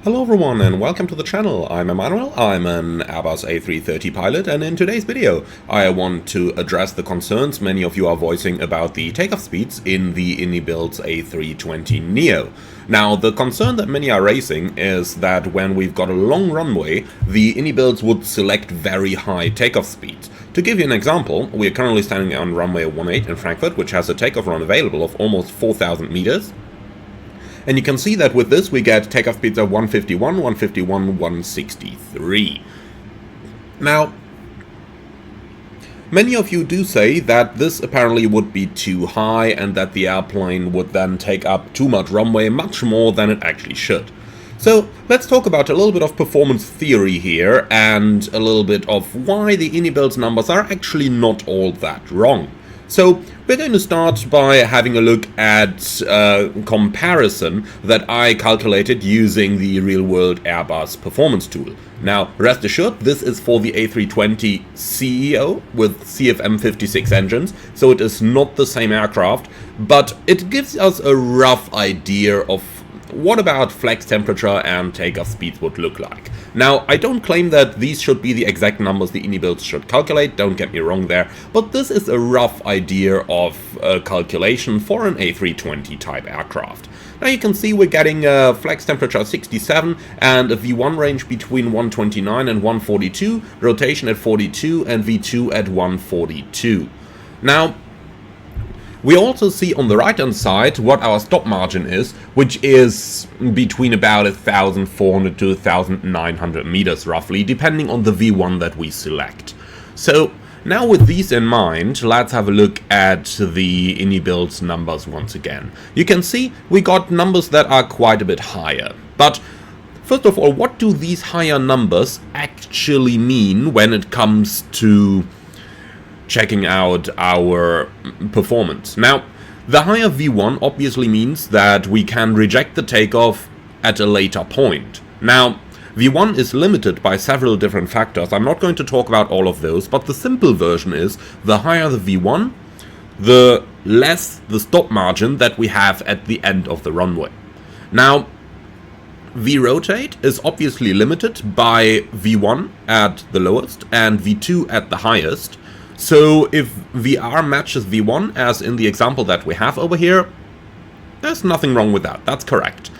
Hello everyone and welcome to the channel. I'm Emmanuel, I'm an Airbus A330 pilot, and in today's video I want to address the concerns many of you are voicing about the takeoff speeds in the iniBuilds A320neo. Now, the concern that many are raising is that when we've got a long runway, the iniBuilds would select very high takeoff speeds. To give you an example, we are currently standing on runway 18 in Frankfurt, which has a takeoff run available of almost 4,000 meters. And you can see that with this we get takeoff speeds of 151, 151, 163. Now, many of you do say that this apparently would be too high and that the airplane would then take up too much runway, much more than it actually should. So let's talk about a little bit of performance theory here and a little bit of why the iniBuilds numbers are actually not all that wrong. So we're going to start by having a look at a comparison that I calculated using the real-world Airbus performance tool. Now, rest assured, this is for the A320ceo with CFM56 engines, so it is not the same aircraft, but it gives us a rough idea of what about flex temperature and takeoff speeds would look like. Now, I don't claim that these should be the exact numbers the iniBuilds should calculate, don't get me wrong there, but this is a rough idea of a calculation for an A320 type aircraft. Now you can see we're getting a flex temperature 67 and a V1 range between 129 and 142, rotation at 42 and V2 at 142. Now, we also see on the right hand side what our stop margin is, which is between about 1,400 to 1,900 meters roughly, depending on the V1 that we select. So now with these in mind, let's have a look at the iniBuilds numbers once again. You can see we got numbers that are quite a bit higher. But first of all, what do these higher numbers actually mean when it comes to checking out our performance? Now, the higher V1 obviously means that we can reject the takeoff at a later point. Now, V1 is limited by several different factors. I'm not going to talk about all of those, but the simple version is the higher the V1, the less the stop margin that we have at the end of the runway. Now, V-rotate is obviously limited by V1 at the lowest and V2 at the highest. So if VR matches V1, as in the example that we have over here, there's nothing wrong with that, that's correct.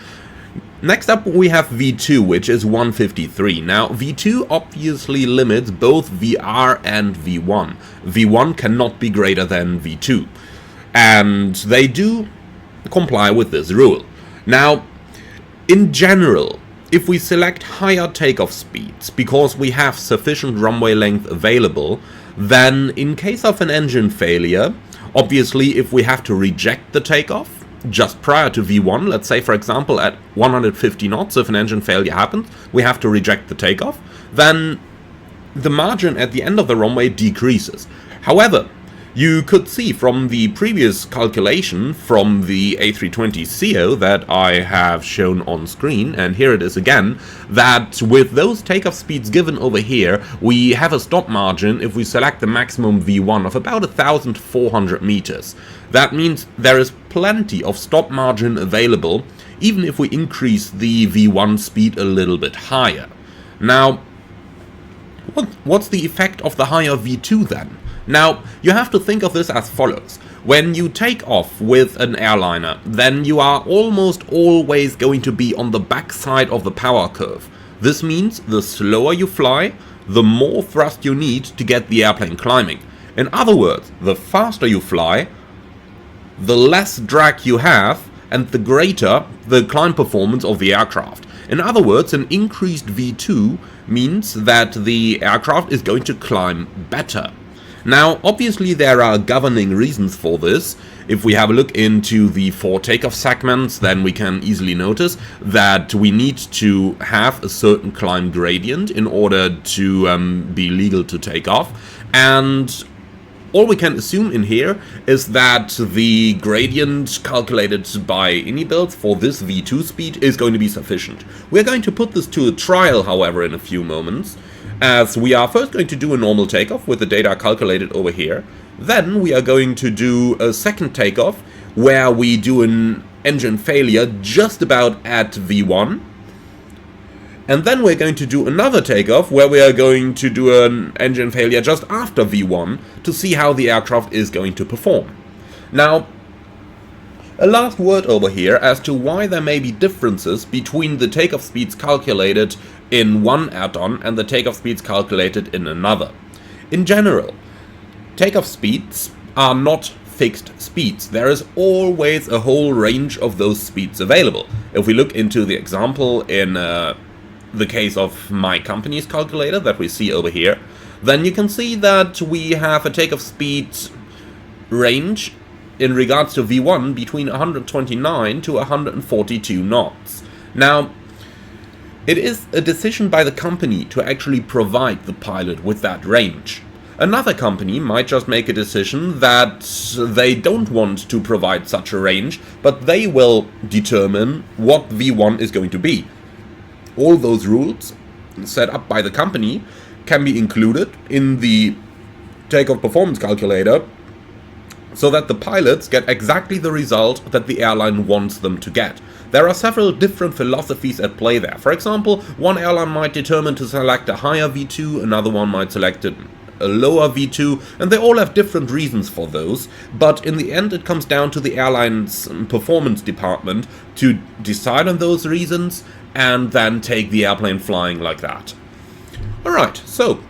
Next up we have V2, which is 153. Now V2 obviously limits both VR and V1. V1 cannot be greater than V2, and they do comply with this rule. Now, in general, if we select higher takeoff speeds because we have sufficient runway length available, then in case of an engine failure, obviously if we have to reject the takeoff just prior to V1, let's say for example at 150 knots, if an engine failure happens, we have to reject the takeoff, then the margin at the end of the runway decreases. However, you could see from the previous calculation from the A320ceo that I have shown on screen, and here it is again, that with those takeoff speeds given over here, we have a stop margin if we select the maximum V1 of about 1,400 meters. That means there is plenty of stop margin available, even if we increase the V1 speed a little bit higher. Now, what's the effect of the higher V2 then? Now, you have to think of this as follows. When you take off with an airliner, then you are almost always going to be on the backside of the power curve. This means the slower you fly, the more thrust you need to get the airplane climbing. In other words, the faster you fly, the less drag you have, and the greater the climb performance of the aircraft. In other words, an increased V2 means that the aircraft is going to climb better. Now, obviously there are governing reasons for this. If we have a look into the 4 takeoff segments, then we can easily notice that we need to have a certain climb gradient in order to be legal to take off. And all we can assume in here is that the gradient calculated by iniBuilds for this V2 speed is going to be sufficient. We're going to put this to a trial, however, in a few moments, as we are first going to do a normal takeoff with the data calculated over here. Then we are going to do a second takeoff where we do an engine failure just about at V1. And then we're going to do another takeoff where we are going to do an engine failure just after V1 to see how the aircraft is going to perform. Now, a last word over here as to why there may be differences between the takeoff speeds calculated in one add-on and the takeoff speeds calculated in another. In general, takeoff speeds are not fixed speeds. There is always a whole range of those speeds available. If we look into the example in the case of my company's calculator that we see over here, then you can see that we have a takeoff speed range in regards to V1 between 129 to 142 knots. Now, it is a decision by the company to actually provide the pilot with that range. Another company might just make a decision that they don't want to provide such a range, but they will determine what V1 is going to be. All those rules set up by the company can be included in the takeoff performance calculator so that the pilots get exactly the result that the airline wants them to get. There are several different philosophies at play there. For example, one airline might determine to select a higher V2, another one might select a lower V2, and they all have different reasons for those, but in the end it comes down to the airline's performance department to decide on those reasons and then take the airplane flying like that. Alright, so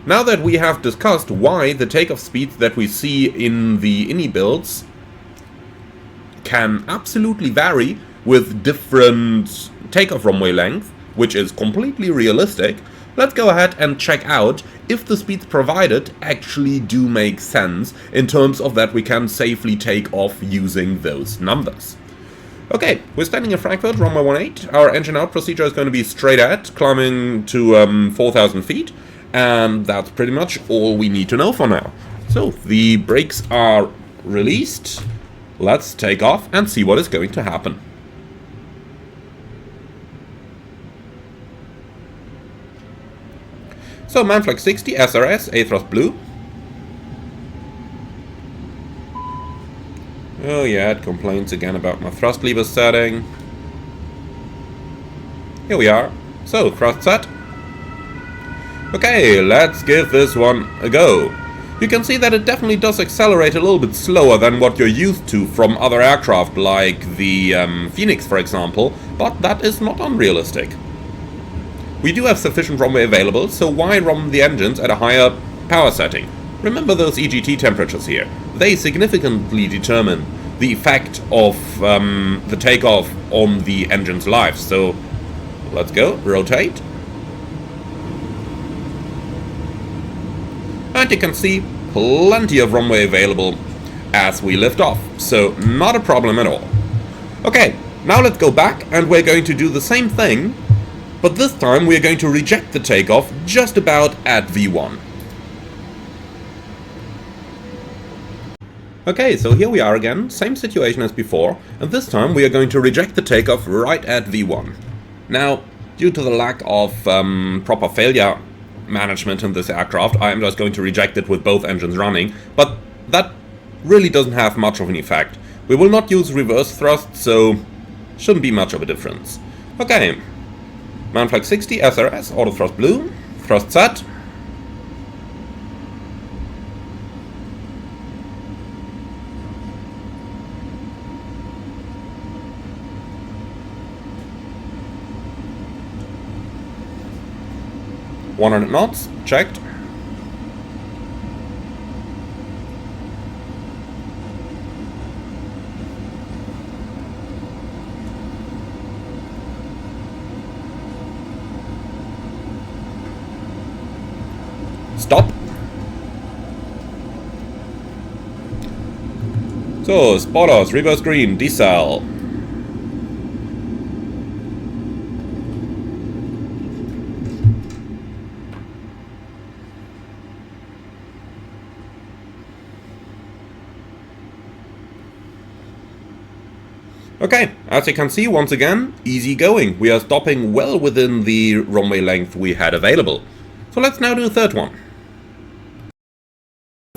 now that we have discussed why the takeoff speeds that we see in the iniBuilds can absolutely vary with different takeoff runway length, which is completely realistic, let's go ahead and check out if the speeds provided actually do make sense in terms of that we can safely take off using those numbers. Okay, we're standing in Frankfurt, runway 18. Our engine out procedure is going to be straight ahead, climbing to 4,000 feet, and that's pretty much all we need to know for now. So, the brakes are released. Let's take off and see what is going to happen. So, Manflag 60, SRS, A-thrust blue. Oh yeah, it complains again about my thrust lever setting. Here we are. So, thrust set. Okay, let's give this one a go. You can see that it definitely does accelerate a little bit slower than what you're used to from other aircraft, like the Phoenix, for example, but that is not unrealistic. We do have sufficient runway available, so why run the engines at a higher power setting? Remember those EGT temperatures here. They significantly determine the effect of the takeoff on the engine's life. So let's go, rotate. And you can see plenty of runway available as we lift off, so not a problem at all. Okay, now let's go back and we're going to do the same thing, but this time we're going to reject the takeoff just about at V1. Okay, so here we are again, same situation as before, and this time we are going to reject the takeoff right at V1. Now, due to the lack of proper failure management in this aircraft, I am just going to reject it with both engines running, but that really doesn't have much of an effect. We will not use reverse thrust, so shouldn't be much of a difference. Okay, Manflag 60, SRS, auto thrust blue, thrust set. .100 knots, checked. Stop. So, spotters, reverse green, decel. Okay, as you can see, once again, easy going. We are stopping well within the runway length we had available. So let's now do the third one.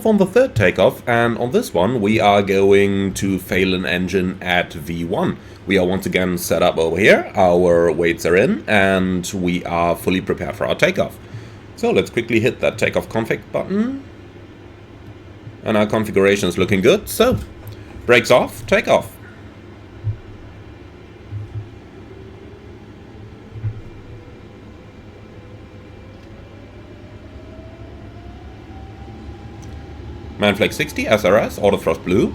On the third takeoff, and on this one we are going to fail an engine at V1. We are once again set up over here, our weights are in, and we are fully prepared for our takeoff. So let's quickly hit that takeoff config button. And our configuration is looking good, so brakes off, takeoff. Manflex 60, SRS, auto thrust blue.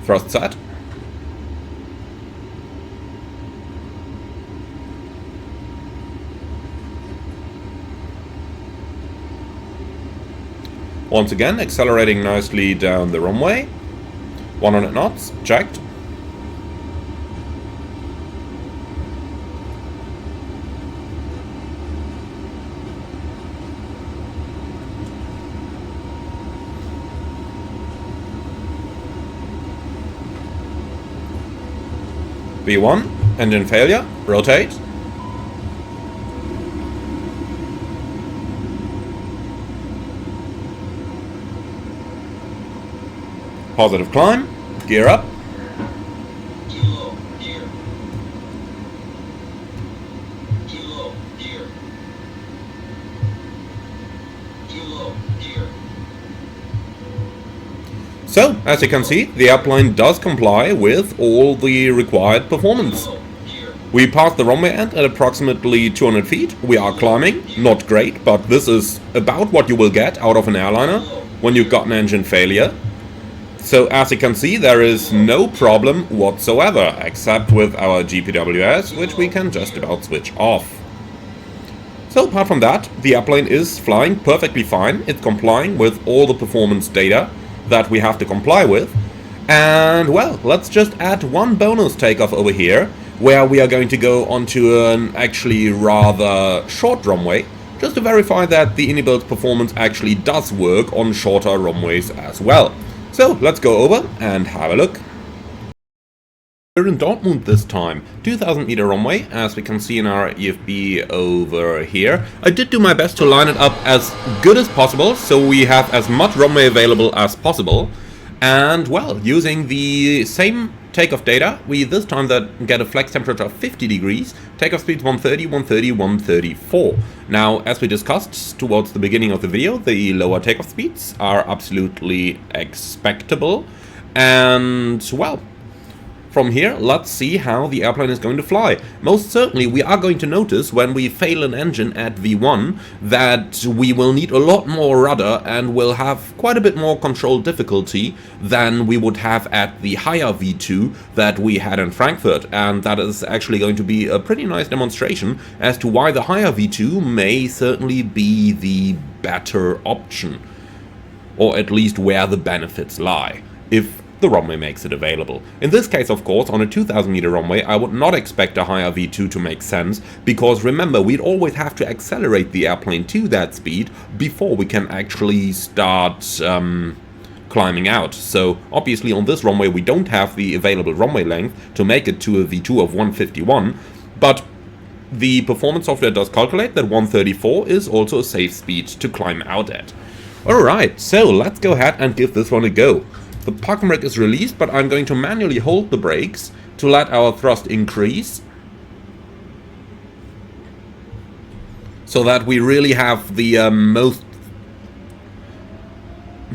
Thrust set. Once again, accelerating nicely down the runway. 100 knots, checked. V1, engine failure, rotate. Positive climb, gear up. Too low, gear. Too low, gear. Too low, gear. So, as you can see, the airplane does comply with all the required performance. We passed the runway end at approximately 200 feet. We are climbing, not great, but this is about what you will get out of an airliner when you've got an engine failure. So, as you can see, there is no problem whatsoever, except with our GPWS, which we can just about switch off. So, apart from that, the airplane is flying perfectly fine. It's complying with all the performance data that we have to comply with. And well, let's just add one bonus takeoff over here, where we are going to go onto an actually rather short runway, just to verify that the iniBuilds performance actually does work on shorter runways as well. So let's go over and have a look. We're in Dortmund this time, 2000 meter runway, as we can see in our EFB over here. I did do my best to line it up as good as possible, so we have as much runway available as possible. And well, using the same takeoff data, we this time get a flex temperature of 50 degrees, takeoff speeds 130, 130, 134. Now, as we discussed towards the beginning of the video, the lower takeoff speeds are absolutely expectable. And well, from here, let's see how the airplane is going to fly. Most certainly, we are going to notice when we fail an engine at V1 that we will need a lot more rudder and will have quite a bit more control difficulty than we would have at the higher V2 that we had in Frankfurt. And that is actually going to be a pretty nice demonstration as to why the higher V2 may certainly be the better option. Or at least where the benefits lie, if the runway makes it available. In this case, of course, on a 2000 meter runway, I would not expect a higher V2 to make sense, because remember, we'd always have to accelerate the airplane to that speed before we can actually start climbing out. So obviously on this runway we don't have the available runway length to make it to a V2 of 151, but the performance software does calculate that 134 is also a safe speed to climb out at. Alright, so let's go ahead and give this one a go. The parking brake is released, but I'm going to manually hold the brakes to let our thrust increase, so that we really have the most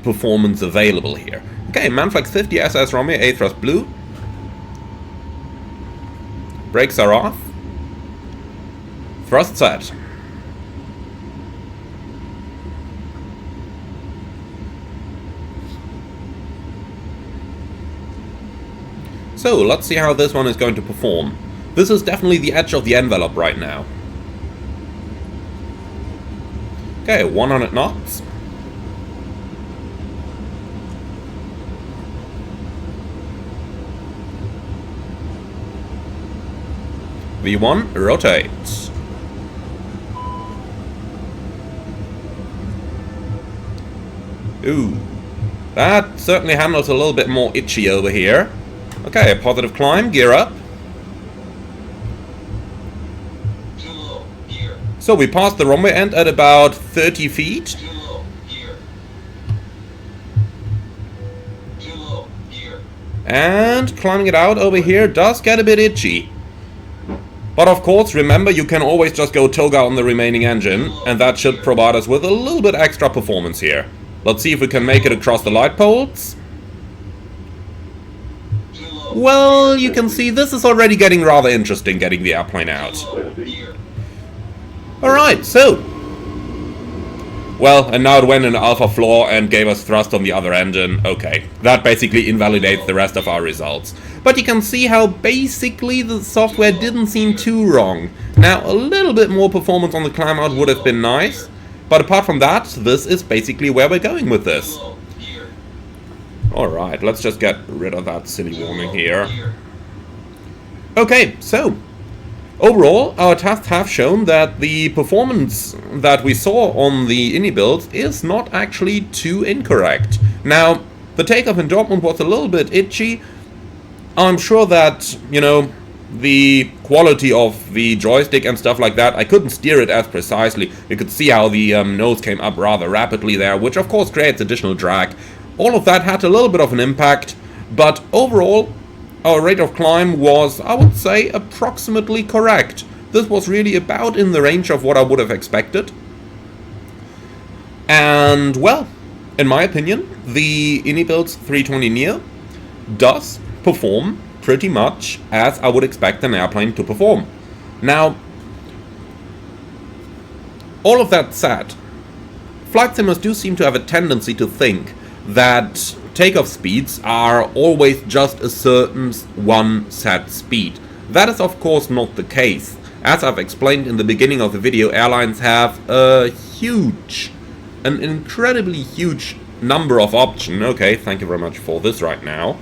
performance available here. Okay, Manflex 50 SS runway, A thrust blue. Brakes are off. Thrust set. So, let's see how this one is going to perform. This is definitely the edge of the envelope right now. Okay, 100 knots. V1, rotate. Ooh, that certainly handles a little bit more itchy over here. Okay, a positive climb, gear up. Too low, gear. So we passed the runway end at about 30 feet. Too low, gear. Too low, gear. And climbing it out over here does get a bit itchy. But of course, remember, you can always just go toga on the remaining engine, and that should provide us with a little bit extra performance here. Let's see if we can make it across the light poles. Well, you can see this is already getting rather interesting, getting the airplane out. Alright, so. Well, and now it went in alpha floor and gave us thrust on the other engine. Okay, that basically invalidates the rest of our results. But you can see how basically the software didn't seem too wrong. Now, a little bit more performance on the climb out would have been nice. But apart from that, this is basically where we're going with this. Alright, let's just get rid of that silly warning here. Okay, so overall, our tests have shown that the performance that we saw on the iniBuilds is not actually too incorrect. Now, the takeoff in Dortmund was a little bit itchy. I'm sure that, you know, the quality of the joystick and stuff like that, I couldn't steer it as precisely. You could see how the nose came up rather rapidly there, which of course creates additional drag. All of that had a little bit of an impact, but overall, our rate of climb was, I would say, approximately correct. This was really about in the range of what I would have expected. And, well, in my opinion, the iniBuilds A320neo does perform pretty much as I would expect an airplane to perform. Now, all of that said, flight simmers do seem to have a tendency to think that takeoff speeds are always just a certain one set speed. That is of course not the case. As I've explained in the beginning of the video, airlines have an incredibly huge number of options. Okay, thank you very much for this right now.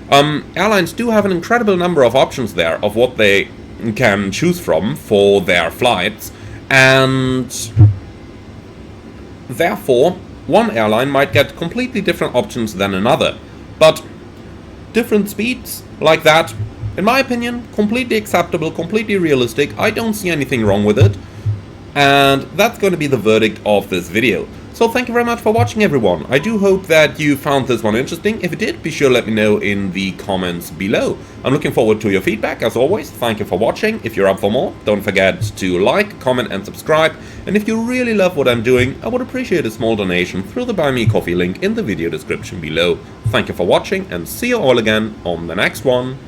Airlines do have an incredible number of options there of what they can choose from for their flights, and therefore one airline might get completely different options than another. But different speeds like that, in my opinion, completely acceptable, completely realistic. I don't see anything wrong with it. And that's going to be the verdict of this video. So thank you very much for watching, everyone. I do hope that you found this one interesting. If you did, be sure to let me know in the comments below. I'm looking forward to your feedback, as always. Thank you for watching. If you're up for more, don't forget to like, comment and subscribe. And if you really love what I'm doing, I would appreciate a small donation through the Buy Me Coffee link in the video description below. Thank you for watching, and see you all again on the next one.